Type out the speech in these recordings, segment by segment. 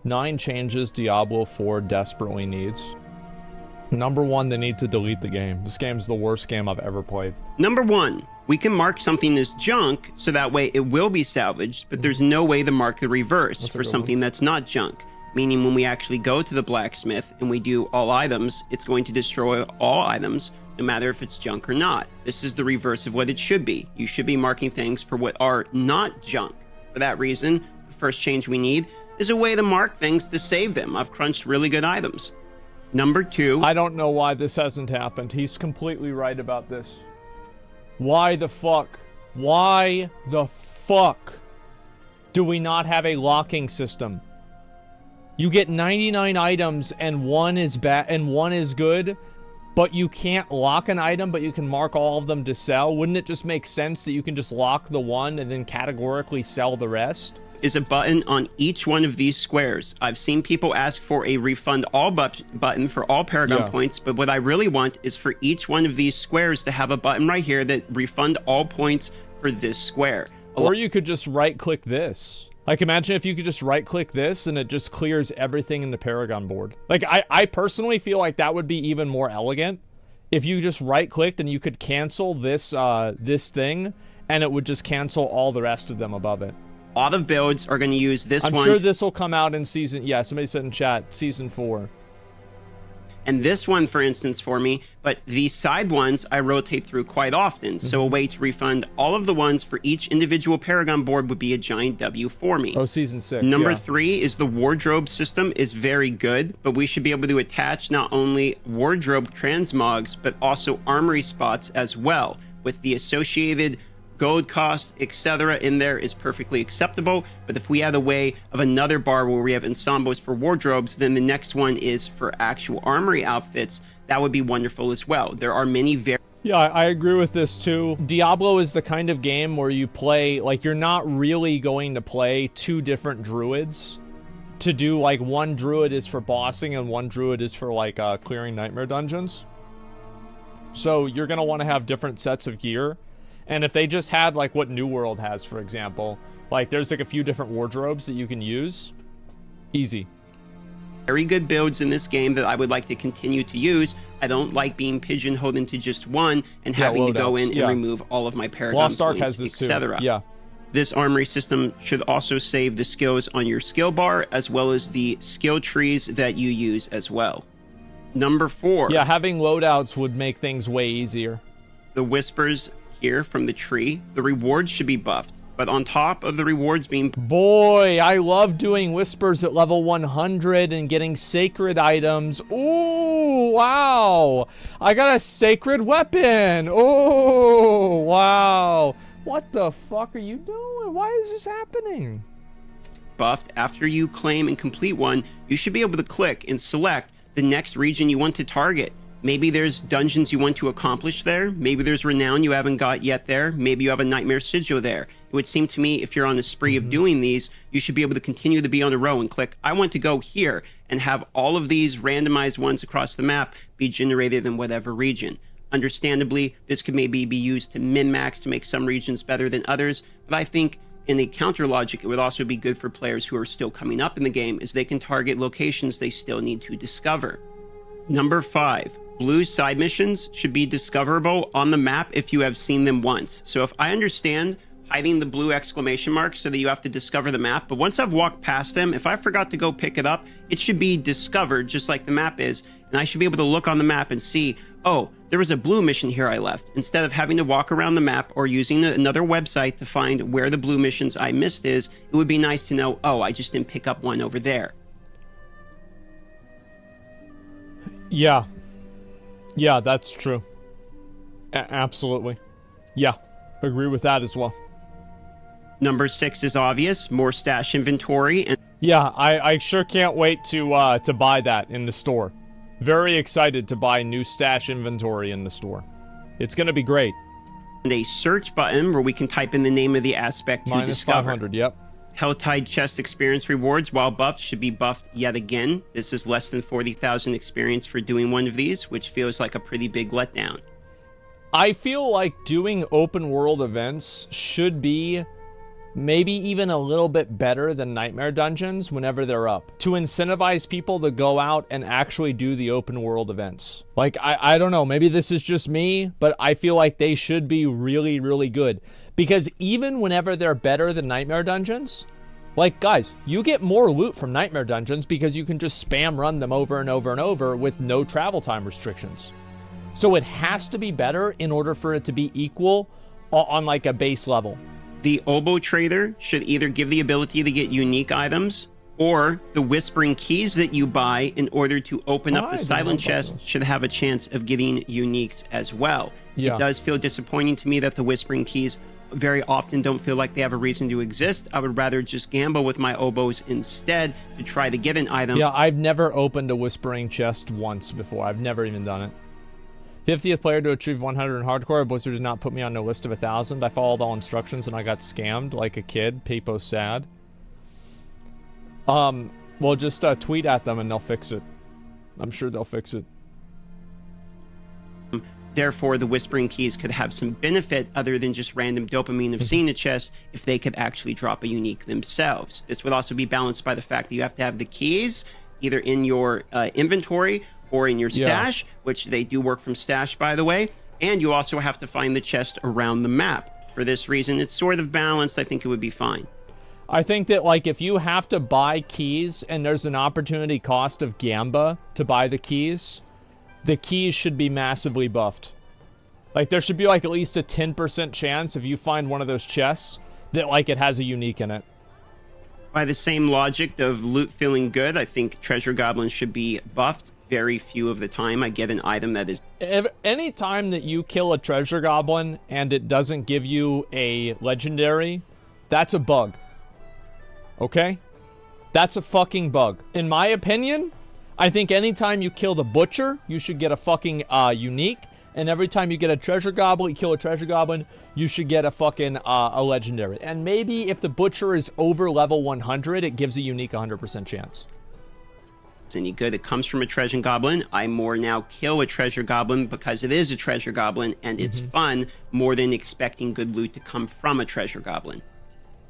9 changes Diablo 4 desperately needs. Number 1, they need to delete the game. This game's the worst game I've ever played. Number 1, we can mark something as junk, so that way it will be salvaged, but there's no way to mark the reverse for something that's not junk. Meaning when we actually go to the blacksmith and we do all items, it's going to destroy all items, no matter if it's junk or not. This is the reverse of what it should be. You should be marking things for what are not junk. For that reason, the first change we need is a way to mark things to save them. I've crunched really good items. Number 2. I don't know why this hasn't happened. He's completely right about this. Why the fuck? Why the fuck do we not have a locking system? You get 99 items and one is bad and one is good, but you can't lock an item, but you can mark all of them to sell. Wouldn't it just make sense that you can just lock the one and then categorically sell the rest? Is a button on each one of these squares. I've seen people ask for a refund all button for all Paragon points, but what I really want is for each one of these squares to have a button right here that refund all points for this square. Or you could just right-click this. Like, imagine if you could just right-click this and it just clears everything in the Paragon board. Like, I personally feel like that would be even more elegant if you just right-clicked and you could cancel this, this thing, and it would just cancel all the rest of them above it. A lot of builds are going to use this one. I'm sure this will come out in season... Yeah, somebody said in chat, season 4. And this one, for instance, for me, but these side ones I rotate through quite often. So a way to refund all of the ones for each individual Paragon board would be a giant W for me. Oh, season 6, Number 3 is the wardrobe system is very good, but we should be able to attach not only wardrobe transmogs, but also armory spots as well, with the associated gold cost, etc. in there is perfectly acceptable. But if we had a way of another bar where we have ensembles for wardrobes, then the next one is for actual armory outfits, that would be wonderful as well. There are many very... Yeah, I agree with this too. Diablo is the kind of game where you play, like, you're not really going to play 2 different druids to do, like, one druid is for bossing and one druid is for, like, clearing nightmare dungeons. So you're going to want to have different sets of gear. And if they just had, like, what New World has, for example, like, there's, like, a few different wardrobes that you can use. Easy. Very good builds in this game that I would like to continue to use. I don't like being pigeonholed into just one and having to go in and remove all of my Paragon Lost Ark points, has this etc. too. Yeah. This armory system should also save the skills on your skill bar, as well as the skill trees that you use as well. Number 4. Yeah, having loadouts would make things way easier. The whispers here from the tree, the rewards should be buffed, but on top of the rewards being... Boy, I love doing whispers at level 100 and getting sacred items. Ooh, wow. I got a sacred weapon. Oh, wow. What the fuck are you doing? Why is this happening? Buffed after you claim and complete one, you should be able to click and select the next region you want to target. Maybe there's dungeons you want to accomplish there. Maybe there's renown you haven't got yet there. Maybe you have a nightmare sigil there. It would seem to me if you're on a spree of doing these, you should be able to continue to be on a row and click, I want to go here, and have all of these randomized ones across the map be generated in whatever region. Understandably, this could maybe be used to min-max to make some regions better than others, but I think in a counter logic, it would also be good for players who are still coming up in the game, as they can target locations they still need to discover. Number 5. Blue side missions should be discoverable on the map if you have seen them once. So if I understand hiding the blue exclamation mark so that you have to discover the map, but once I've walked past them, if I forgot to go pick it up, it should be discovered just like the map is, and I should be able to look on the map and see, oh, there was a blue mission here I left, instead of having to walk around the map or using another website to find where the blue missions I missed is. It would be nice to know, oh, I just didn't pick up one over there. Yeah. Yeah, that's true. Absolutely. Yeah, agree with that as well. Number 6 is obvious, more stash inventory. And yeah, I sure can't wait to buy that in the store. Very excited to buy new stash inventory in the store. It's gonna be great. And a search button where we can type in the name of the aspect to discover. -500, yep. Helltide chest experience rewards, while buffed, should be buffed yet again. This is less than 40,000 experience for doing one of these, which feels like a pretty big letdown. I feel like doing open world events should be maybe even a little bit better than Nightmare Dungeons whenever they're up, to incentivize people to go out and actually do the open world events. Like, I don't know, maybe this is just me, but I feel like they should be really, really good. Because even whenever they're better than Nightmare Dungeons, like, guys, you get more loot from Nightmare Dungeons because you can just spam run them over and over and over with no travel time restrictions. So it has to be better in order for it to be equal on like a base level. The oboe trader should either give the ability to get unique items, or the whispering keys that you buy in order to open up the silent chest should have a chance of getting uniques as well. Yeah. It does feel disappointing to me that the whispering keys very often don't feel like they have a reason to exist. I would rather just gamble with my oboes instead to try to get an item. Yeah, I've never opened a whispering chest once before. I've never even done it. 50th player to achieve 100 in hardcore. Blizzard did not put me on a list of 1,000. I followed all instructions and I got scammed like a kid. Peepo sad. Well, just tweet at them and they'll fix it. I'm sure they'll fix it. Therefore, the whispering keys could have some benefit other than just random dopamine of seeing a chest if they could actually drop a unique themselves. This would also be balanced by the fact that you have to have the keys either in your inventory or in your stash, which they do work from stash, by the way. And you also have to find the chest around the map. For this reason, it's sort of balanced. I think it would be fine. I think that, like, if you have to buy keys and there's an opportunity cost of Gamba to buy the keys should be massively buffed. Like, there should be, like, at least a 10% chance if you find one of those chests that, like, it has a unique in it. By the same logic of loot feeling good, I think treasure goblins should be buffed. Very few of the time I get an item that is... Any time that you kill a treasure goblin and it doesn't give you a legendary, that's a bug. Okay? That's a fucking bug. In my opinion, I think anytime you kill the butcher, you should get a fucking unique. And every time you get a treasure goblin, you kill a treasure goblin, you should get a fucking a legendary. And maybe if the butcher is over level 100, it gives a unique 100% chance. Any good. It comes from a treasure goblin. I more now kill a treasure goblin because it is a treasure goblin and it's fun more than expecting good loot to come from a treasure goblin.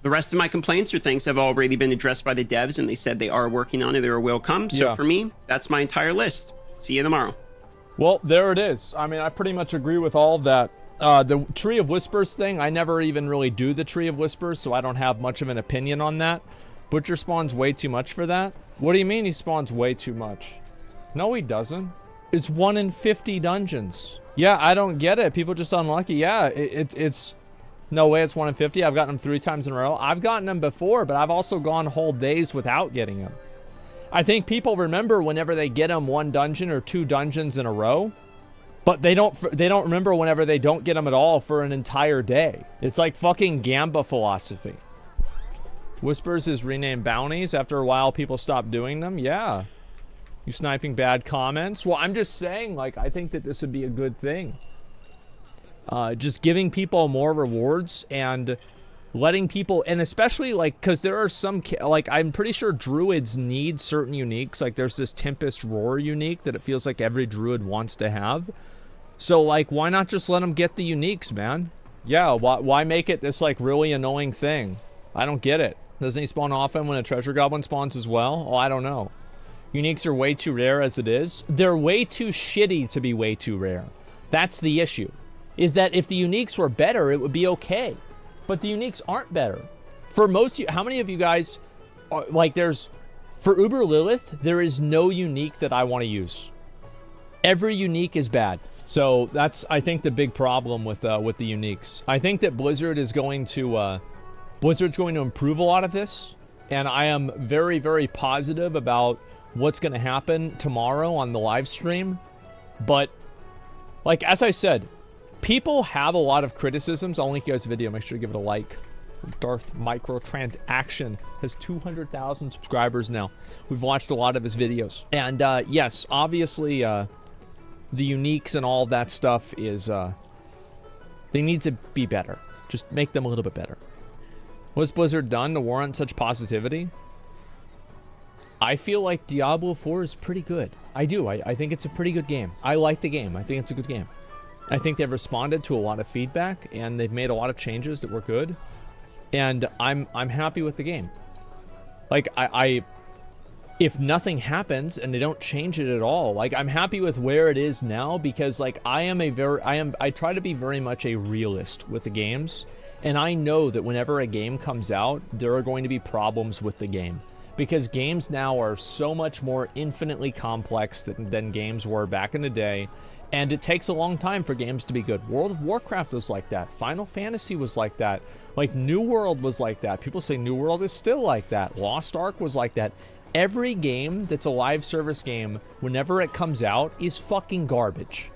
The rest of my complaints are things that have already been addressed by the devs and they said they are working on it. There will come. So for me, that's my entire list. See you tomorrow. Well, there it is. I mean, I pretty much agree with all of that. The Tree of Whispers thing, I never even really do the Tree of Whispers, so I don't have much of an opinion on that. Butcher spawns way too much for that. What do you mean he spawns way too much? No, he doesn't. It's 1 in 50 dungeons. Yeah, I don't get it. People just unlucky. Yeah, it's... No way it's 1 in 50. I've gotten them 3 times in a row. I've gotten them before, but I've also gone whole days without getting them. I think people remember whenever they get them 1 dungeon or 2 dungeons in a row, but they don't remember whenever they don't get them at all for an entire day. It's like fucking Gamba philosophy. Whispers is renamed bounties. After a while, people stop doing them. Yeah. You sniping bad comments? Well, I'm just saying, like, I think that this would be a good thing. Just giving people more rewards and letting people, and especially, like, because there are some, like, I'm pretty sure druids need certain uniques. Like, there's this Tempest Roar unique that it feels like every druid wants to have. So, like, why not just let them get the uniques, man? Yeah, why make it this, like, really annoying thing? I don't get it. Doesn't he spawn often when a treasure goblin spawns as well? Oh, I don't know. Uniques are way too rare as it is. They're way too shitty to be way too rare. That's the issue. Is that if the uniques were better, it would be okay. But the uniques aren't better. For most of you, how many of you guys, are, like, for Uber Lilith, there is no unique that I want to use. Every unique is bad. So that's, I think, the big problem with the uniques. I think that Blizzard's going to improve a lot of this, and I am very, very positive about what's going to happen tomorrow on the live stream. But, like, as I said, people have a lot of criticisms. I'll link you guys a video. Make sure to give it a like. Darth Microtransaction has 200,000 subscribers now. We've watched a lot of his videos. And, yes, obviously, the uniques and all that stuff is, they need to be better. Just make them a little bit better. What's Blizzard done to warrant such positivity? I feel like Diablo 4 is pretty good. I do. I think it's a pretty good game. I like the game. I think it's a good game. I think they've responded to a lot of feedback, and they've made a lot of changes that were good. and I'm happy with the game. Like, if nothing happens and they don't change it at all, like, I'm happy with where it is now, because like I try to be very much a realist with the games, and I know that whenever a game comes out, there are going to be problems with the game, because games now are so much more infinitely complex than games were back in the day, and it takes a long time for games to be good. World of Warcraft was like that. Final Fantasy was like that. Like, New World was like that. People say New World is still like that. Lost Ark was like that. Every game that's a live service game, whenever it comes out, is fucking garbage.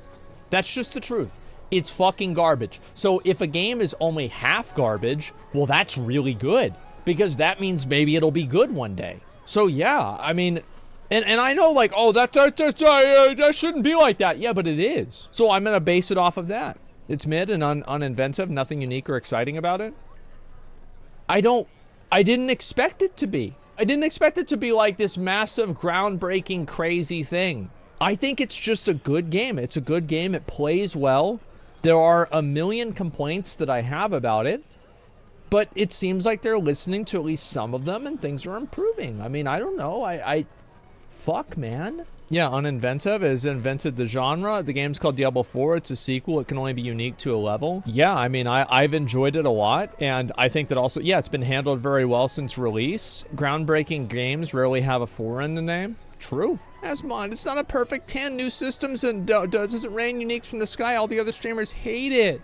That's just the truth. It's fucking garbage. So if a game is only half garbage, well, that's really good, because that means maybe it'll be good one day. So yeah, I mean, and I know, like, oh, that shouldn't be like that. Yeah, but it is. So I'm gonna base it off of that. It's mid and uninventive, nothing unique or exciting about it. I didn't expect it to be. I didn't expect it to be like this massive, groundbreaking, crazy thing. I think it's just a good game. It's a good game. It plays well. There are a million complaints that I have about it, but it seems like they're listening to at least some of them, and things are improving. I mean, I don't know. Fuck, man. Yeah, uninventive has invented the genre. The game's called Diablo 4. It's a sequel. It can only be unique to a level. Yeah, I mean, I've enjoyed it a lot, and I think that also, yeah, it's been handled very well since release. Groundbreaking games rarely have a 4 in the name. True. Asmongold, it's not a perfect 10. New systems and doesn't rain uniques from the sky. All the other streamers hate it.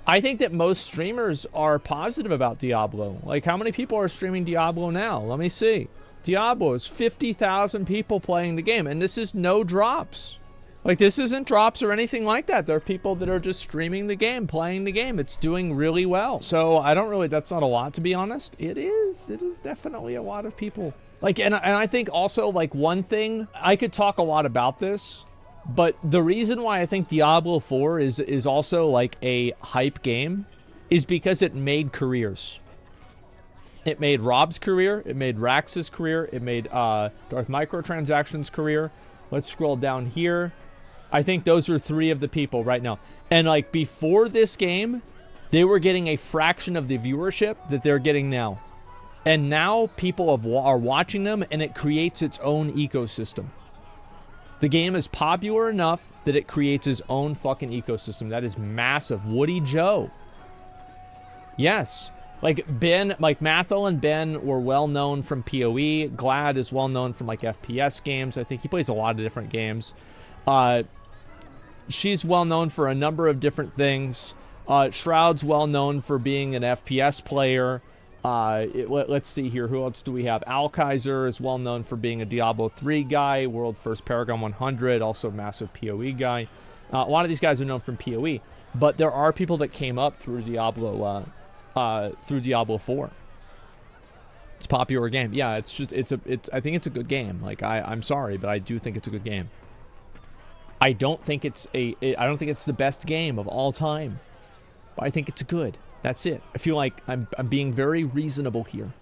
I think that most streamers are positive about Diablo. Like, how many people are streaming Diablo now? Let me see. Diablo is 50,000 people playing the game, and this is no drops. Like, this isn't drops or anything like that. There are people that are just streaming the game, playing the game. It's doing really well. So I don't really, that's not a lot, to be honest. It is definitely a lot of people. Like, and I think also, like, one thing, I could talk a lot about this, but the reason why I think Diablo 4 is also like a hype game is because it made careers. It made Rob's career, it made Rax's career, it made Darth Microtransactions' career. Let's scroll down here. I think those are 3 of the people right now. And like, before this game, they were getting a fraction of the viewership that they're getting now. And now people are watching them, and it creates its own ecosystem. The game is popular enough that it creates its own fucking ecosystem. That is massive. Woody Joe. Yes. Like, Ben, like, Mathel and Ben were well known from PoE. Glad is well known from, like, FPS games. I think he plays a lot of different games. She's well known for a number of different things. Shroud's well known for being an FPS player. Let's see here. Who else do we have? Alkaiser is well known for being a Diablo 3 guy. World First Paragon 100. Also massive PoE guy. A lot of these guys are known from PoE. But there are people that came up through Diablo 4. It's a popular game. Yeah, it's just, I think it's a good game. Like, I'm sorry, but I do think it's a good game. I don't think it's the best game of all time, but I think it's good. That's it. I feel like I'm being very reasonable here.